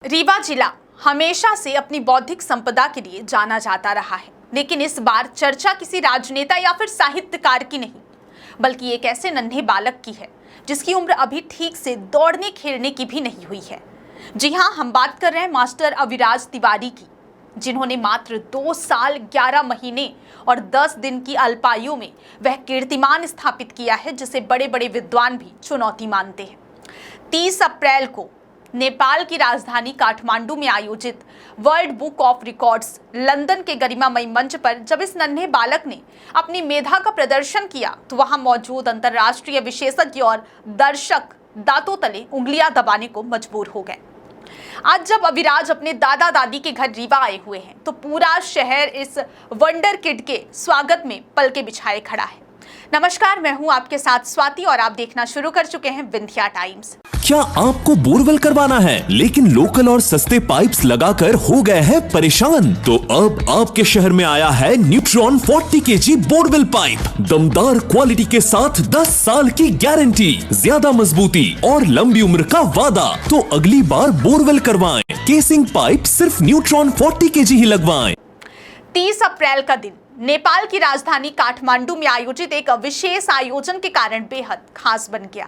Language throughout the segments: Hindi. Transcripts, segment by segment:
रीवा जिला हमेशा से अपनी बौद्धिक संपदा के लिए जाना जाता रहा है, लेकिन इस बार चर्चा किसी राजनेता या फिर साहित्यकार की नहीं, बल्कि एक ऐसे नन्हे बालक की है जिसकी उम्र अभी ठीक से दौड़ने खेलने की भी नहीं हुई है। जी हाँ, हम बात कर रहे हैं मास्टर अविराज तिवारी की, जिन्होंने मात्र 2 साल 11 महीने और 10 दिन की अल्पायु में वह कीर्तिमान स्थापित किया है जिसे बड़े बड़े विद्वान भी चुनौती मानते हैं। 30 अप्रैल को नेपाल की राजधानी काठमांडू में आयोजित world book of records London के गरिमामय मंच पर जब इस नन्हे बालक ने अपनी मेधा का प्रदर्शन किया तो वहां मौजूद अंतर्राष्ट्रीय विशेषज्ञ और दर्शक दांतों तले उंगलियां दबाने को मजबूर हो गए। आज जब अविराज अपने दादा दादी के घर रीवा आए हुए हैं तो पूरा शहर इस वंडर किड के स्वागत में पलके बिछाए खड़ा है। नमस्कार, मैं हूं आपके साथ स्वाति और आप देखना शुरू कर चुके हैं विंध्या टाइम्स। क्या आपको बोरवेल करवाना है लेकिन लोकल और सस्ते पाइप्स लगाकर हो गए हैं परेशान? तो अब आपके शहर में आया है न्यूट्रॉन 40 kg बोरवेल पाइप। दमदार क्वालिटी के साथ 10 साल की गारंटी, ज्यादा मजबूती और लंबी उम्र का वादा। तो अगली बार बोरवेल करवाएं, केसिंग पाइप सिर्फ न्यूट्रॉन 40 kg ही लगवाएं। 30 अप्रैल का दिन नेपाल की राजधानी काठमांडू में आयोजित एक विशेष आयोजन के कारण बेहद खास बन गया,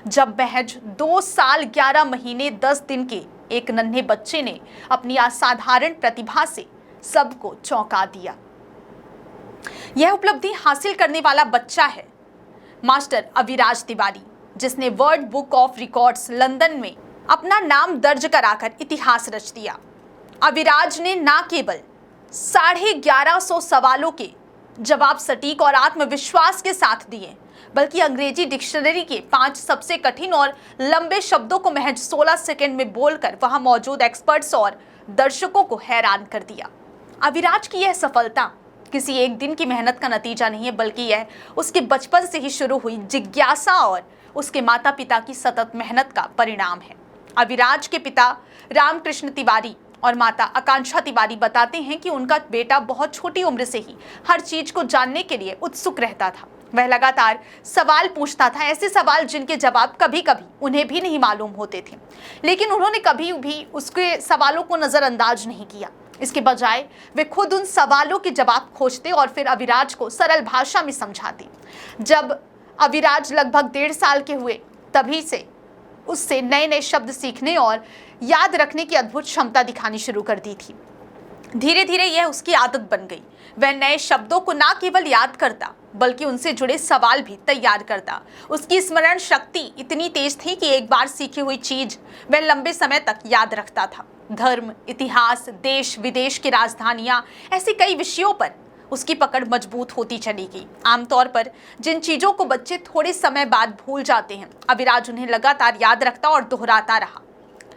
जब महज 2 साल 11 महीने 10 दिन के एक नन्हे बच्चे ने अपनी असाधारण प्रतिभा से सबको चौंका दिया। यह उपलब्धि हासिल करने वाला बच्चा है मास्टर अविराज तिवारी, जिसने world book of records London में अपना नाम दर्ज कराकर इतिहास रच दिया। अविराज ने न केवल 1150 सवालों के जवाब सटीक और आत्मविश्वास के साथ दिए, बल्कि अंग्रेजी डिक्शनरी के 5 सबसे कठिन और लंबे शब्दों को महज 16 सेकंड में बोलकर वहां मौजूद एक्सपर्ट्स और दर्शकों को हैरान कर दिया। अविराज की यह सफलता किसी एक दिन की मेहनत का नतीजा नहीं है, बल्कि यह उसके बचपन से ही शुरू हुई जिज्ञासा और उसके माता पिता की सतत मेहनत का परिणाम है। अविराज के पिता रामकृष्ण तिवारी और माता आकांक्षा तिवारी बताते हैं कि उनका बेटा बहुत छोटी उम्र से ही हर चीज को जानने के लिए उत्सुक रहता था। वह लगातार सवाल पूछता था, ऐसे सवाल जिनके जवाब कभी कभी उन्हें भी नहीं मालूम होते थे, लेकिन उन्होंने कभी भी उसके सवालों को नजरअंदाज नहीं किया। इसके बजाय वे खुद उन सवालों के जवाब खोजते और फिर अविराज को सरल भाषा में समझाते। जब अविराज लगभग 1.5 साल के हुए तभी से उससे नए नए शब्द सीखने और याद रखने की अद्भुत क्षमता दिखानी शुरू कर दी थी। धीरे धीरे यह उसकी आदत बन गई। वह नए शब्दों को ना केवल याद करता बल्कि उनसे जुड़े सवाल भी तैयार करता। उसकी स्मरण शक्ति इतनी तेज थी कि एक बार सीखी हुई चीज वह लंबे समय तक याद रखता था। धर्म, इतिहास, देश विदेश की राजधानियां, ऐसे कई विषयों पर उसकी पकड़ मजबूत होती चली गई। आमतौर पर जिन चीजों को बच्चे थोड़े समय बाद भूल जाते हैं, अविराज उन्हें लगातार याद रखता और दोहराता रहा।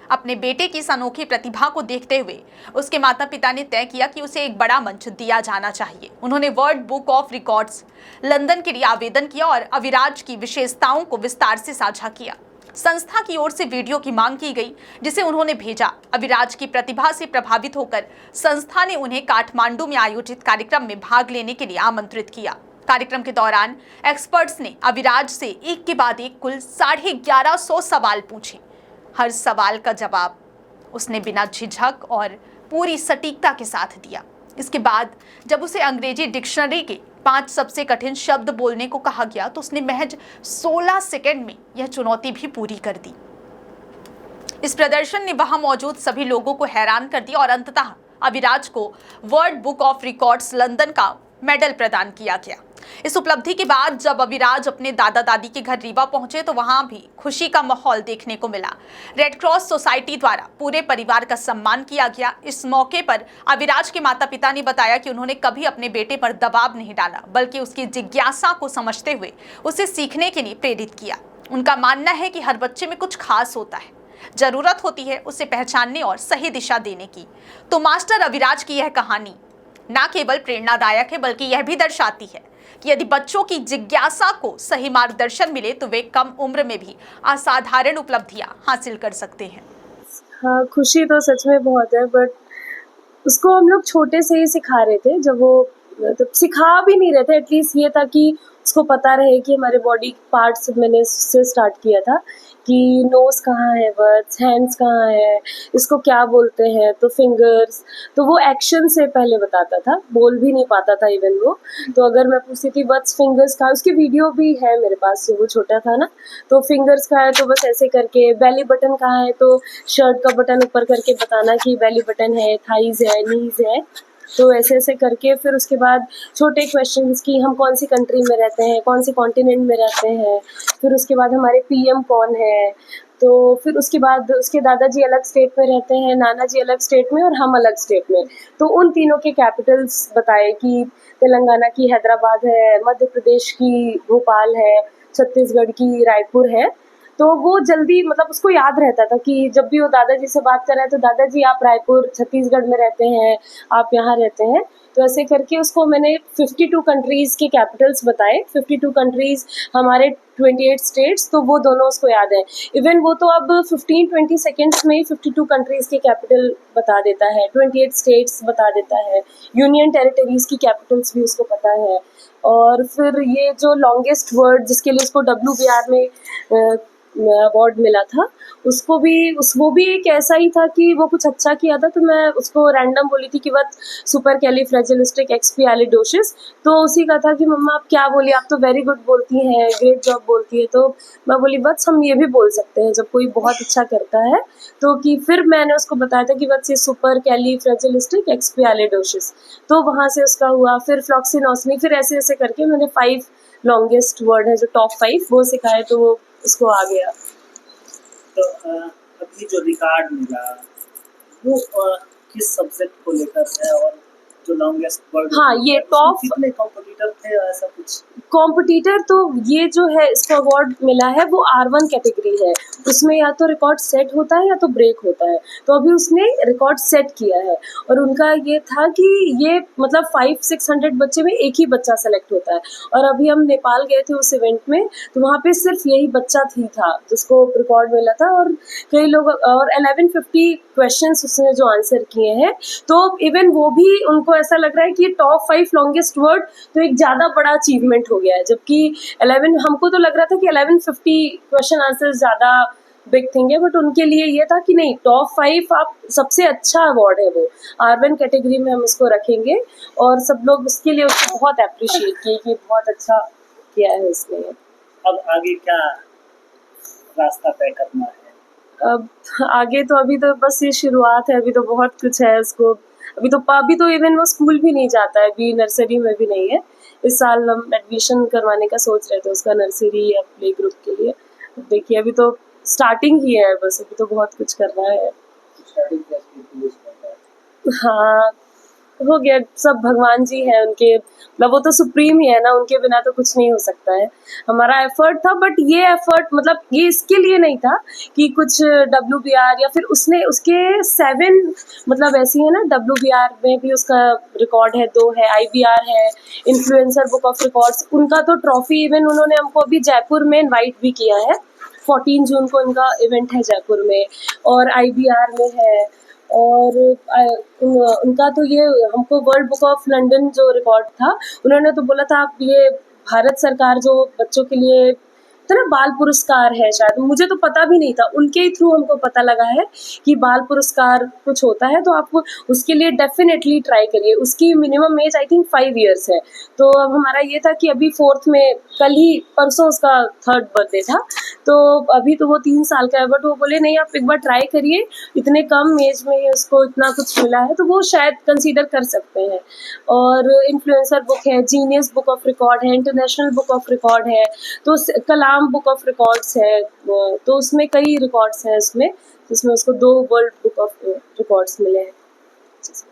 अपने बेटे की इस अनोखी प्रतिभा को देखते हुए उसके माता पिता ने तय किया कि उसे एक बड़ा मंच दिया जाना चाहिए। उन्होंने world book of records London के लिए आवेदन किया और अविराज की विशेषताओं को विस्तार से साझा किया। संस्था की ओर से वीडियो की मांग की गई, जिसे उन्होंने भेजा। अविराज की प्रतिभा से प्रभावित होकर संस्था ने उन्हें काठमांडू में आयोजित कार्यक्रम में भाग लेने के लिए आमंत्रित किया। कार्यक्रम के दौरान एक्सपर्ट्स ने अविराज से एक के बाद एक कुल 1150 सवाल पूछे। हर सवाल का जवाब उसने बिना झिझक और पूरी सटीकता के साथ दिया। इसके बाद जब उसे अंग्रेजी डिक्शनरी के 5 सबसे कठिन शब्द बोलने को कहा गया तो उसने महज 16 सेकंड में यह चुनौती भी पूरी कर दी। इस प्रदर्शन ने वहां मौजूद सभी लोगों को हैरान कर दिया और अंततः अविराज को world book of records London का मेडल प्रदान किया गया। इस उपलब्धि के बाद जब अविराज अपने दादा दादी के घर रीवा पहुंचे तो वहां भी खुशी का माहौल देखने को मिला। रेड क्रॉस सोसाइटी द्वारा पूरे परिवार का सम्मान किया गया। इस मौके पर अविराज के माता पिता ने बताया कि उन्होंने कभी अपने बेटे पर दबाव नहीं डाला, बल्कि उसकी जिज्ञासा को समझते हुए उसे सीखने के लिए प्रेरित किया। उनका मानना है कि हर बच्चे में कुछ खास होता है, जरूरत होती है उसे पहचानने और सही दिशा देने की। तो मास्टर अविराज की यह कहानी न केवल प्रेरणादायक है, बल्कि यह भी दर्शाती है कि यदि बच्चों की जिज्ञासा को सही मार्गदर्शन मिले तो वे कम उम्र में भी असाधारण उपलब्धियां हासिल कर सकते हैं। हाँ, खुशी तो सच में बहुत है, बट उसको हम लोग छोटे से ही सिखा रहे थे। जब वो सिखा भी नहीं रहे थे, एटलीस्ट ये था कि उसको पता रहे कि हमारे बॉडी पार्ट्स मैंने उससे स्टार्ट किया था कि नोज़ कहाँ है वत्स, हैंड्स कहाँ है, इसको क्या बोलते हैं, तो फिंगर्स, तो वो एक्शन से पहले बताता था, बोल भी नहीं पाता था इवन वो। तो अगर मैं पूछती थी वत्स फिंगर्स कहाँ, उसकी वीडियो भी है मेरे पास, जो वो छोटा था ना, तो फिंगर्स कहाँ है तो बस ऐसे करके, बेली बटन कहाँ है तो शर्ट का बटन ऊपर करके बताना कि बेली बटन है, थाइज है, नीज है, तो ऐसे ऐसे करके फिर उसके बाद छोटे क्वेश्चंस कि हम कौन सी कंट्री में रहते हैं, कौन सी कॉन्टिनेंट में रहते हैं, फिर उसके बाद हमारे पीएम कौन है, तो फिर उसके बाद उसके दादाजी अलग स्टेट में रहते हैं, नाना जी अलग स्टेट में और हम अलग स्टेट में, तो उन तीनों के कैपिटल्स बताए कि तेलंगाना की हैदराबाद है, मध्य प्रदेश की भोपाल है, छत्तीसगढ़ की रायपुर है। तो वो जल्दी मतलब उसको याद रहता था कि जब भी वो दादाजी से बात कर रहा है तो दादाजी आप रायपुर छत्तीसगढ़ में रहते हैं, आप यहाँ रहते हैं, तो ऐसे करके उसको मैंने 52 कंट्रीज़ के कैपिटल्स बताए, 52 कंट्रीज़ हमारे 28 स्टेट्स, तो वो दोनों उसको याद है। इवन वो तो अब 15-20 सेकेंड्स में ही 52 कंट्रीज़ के कैपिटल बता देता है, 28 स्टेट्स बता देता है, यूनियन टेरिटरीज़ की कैपिटल्स भी उसको पता है। और फिर ये जो लॉन्गेस्ट वर्ड जिसके लिए उसको WBR में अवार्ड मिला था, उसको भी वो भी एक ऐसा ही था कि वो कुछ अच्छा किया था, तो मैं उसको रैंडम बोली थी कि वत सुपरकैलिफ्रैजिलिस्टिक एक्सपियालिडोसिस, तो उसी का था कि मम्मा आप क्या बोली, आप तो वेरी गुड बोलती हैं, ग्रेट जॉब बोलती है, तो मैं बोली बस हम ये भी बोल सकते हैं जब कोई बहुत अच्छा करता है, तो कि फिर मैंने उसको बताया था कि बस ये सुपरकैलिफ्रैजिलिस्टिक एक्सपियालिडोसिस, तो वहाँ से उसका हुआ। फिर फ्लॉक्सिनोसनी, फिर ऐसे ऐसे करके मैंने 5 लॉन्गेस्ट वर्ड है जो टॉप 5 वो सिखाए, तो वो उसको आ गया। तो अभी जो रिकॉर्ड मिला वो किस सब्जेक्ट को लेकर है, और जो लॉन्गेस्ट वर्ड हाँ, ये टॉप कितने कॉम्पिटिटर थे, ऐसा कुछ? कॉम्पिटिटर तो ये जो है इसको अवार्ड मिला है वो R1 कैटेगरी है, उसमें या तो रिकॉर्ड सेट होता है या तो ब्रेक होता है, तो अभी उसने रिकॉर्ड सेट किया है, और उनका ये था कि ये मतलब 500-600 बच्चे में एक ही बच्चा सेलेक्ट होता है, और अभी हम नेपाल गए थे उस इवेंट में, तो वहाँ पे सिर्फ यही बच्चा था जिसको रिकॉर्ड मिला था, और कई लोग और 1150 क्वेश्चंस उसने जो आंसर किए हैं, तो इवन वो भी उनको ऐसा लग रहा है कि ये टॉप 5 लॉन्गेस्ट वर्ड तो एक ज़्यादा बड़ा अचीवमेंट हो गया है, जबकि 11 हमको तो लग रहा था कि 1150 क्वेश्चन आंसर ज़्यादा बिग थिंग है, बट उनके लिए ये था कि नहीं, टॉप 5 आप सबसे अच्छा अवार्ड है वो, R1 कैटेगरी में हम उसको रखेंगे, और सब लोग उसके लिए उसको बहुत अप्रिशिएट किए कि बहुत अच्छा किया है उसने। अब आगे क्या रास्ता तय करना है? अब आगे तो अभी तो बस ये शुरुआत है, अभी तो बहुत कुछ है उसको, अभी तो इवन वो स्कूल भी नहीं जाता है, अभी नर्सरी में भी नहीं है, इस साल हम एडमिशन करवाने का सोच रहे थे उसका नर्सरी या प्ले ग्रुप के लिए। अब देखिए अभी तो स्टार्टिंग ही है, बस अभी तो बहुत कुछ करना है। हाँ, हो गया, सब भगवान जी हैं उनके, मतलब वो तो सुप्रीम ही है ना, उनके बिना तो कुछ नहीं हो सकता है। हमारा एफर्ट था, बट ये एफर्ट मतलब ये इसके लिए नहीं था कि कुछ WBR या फिर उसने उसके 7 मतलब ऐसी है ना, WBR में भी उसका रिकॉर्ड है, 2 है, IBR है, इन्फ्लुएंसर बुक ऑफ रिकॉर्ड्स, उनका तो ट्रॉफी इवन उन्होंने हमको अभी जयपुर में इन्वाइट भी किया है, 14 जून को उनका इवेंट है जयपुर में, और IBR में है, और उनका तो ये हमको वर्ल्ड बुक ऑफ लंदन जो रिकॉर्ड था, उन्होंने तो बोला था आप ये भारत सरकार जो बच्चों के लिए तो ना बाल पुरस्कार है शायद, मुझे तो पता भी नहीं था, उनके ही थ्रू हमको पता लगा है कि बाल पुरस्कार कुछ होता है, तो आप उसके लिए डेफिनेटली ट्राई करिए। उसकी minimum age I think 5 years है, तो अब हमारा ये था कि अभी 4th में, कल ही परसों उसका 3rd बर्थडे था, तो अभी तो वो 3 साल का है, बट वो बोले नहीं आप एक बार ट्राई करिए, इतने कम एज में ही उसको इतना कुछ मिला है, तो वो शायद कंसीडर कर सकते हैं। और इन्फ्लुएंसर बुक है, जीनियस बुक ऑफ रिकॉर्ड है, इंटरनेशनल बुक ऑफ रिकॉर्ड है, तो कलाम बुक ऑफ रिकॉर्ड्स है, तो उसमें कई रिकॉर्ड्स हैं उसमें, जिसमें उसको 2 वर्ल्ड बुक ऑफ रिकॉर्ड्स मिले हैं।